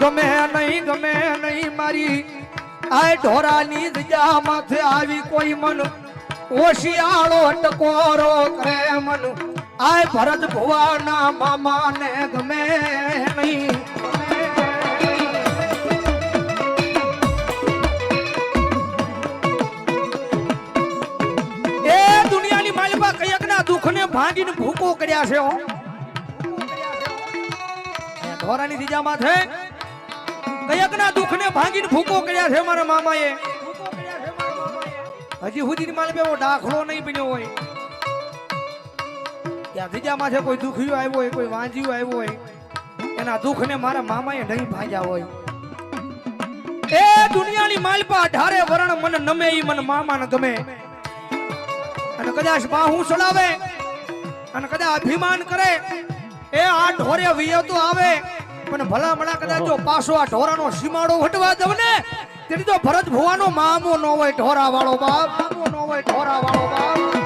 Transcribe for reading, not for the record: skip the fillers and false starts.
ગમે નહીં મારી આ ઢોરાની જગ્યા માથે આવી કોઈ મન ઓશિયાળો ટકોરો કરે મન આ ભરત ભુવાના મામાને ગમે નહીં એ દુનિયાની માલિકા કયકના દુઃખને ભાંગીને ભૂકો કર્યા છે ઢોરાની દીજા માથે કયકના દુઃખને ભાંગીને ભૂકો કર્યા છે મારા મામાએ હજી સુધી માલ બેવો દાખલો નહીં બન્યો હોય ત્યાં દીજા માથે કોઈ દુખ્યો આવ્યો હોય કોઈ વાંજ્યું આવ્યો હોય એના દુઃખને મારા મામાએ નહીં ભાંગ્યા હોય એ દુનિયાની માલપા ઢારે વરણ મને નમે ઈ મને મામાને ગમે અને કદાચ બાહુ ચડાવે અને કદાચ અભિમાન કરે એ આ ઢોરે વિયતો આવે પણ ભલા મળા કદાચ જો પાછો આ ઢોરાનો સીમાડો વટવા દવ ને તેની તો ભરત ભુવાનો મામો નો હોય ઢોરા વાળો બાપ મામો નો હોય ઢોરા વાળો બાપ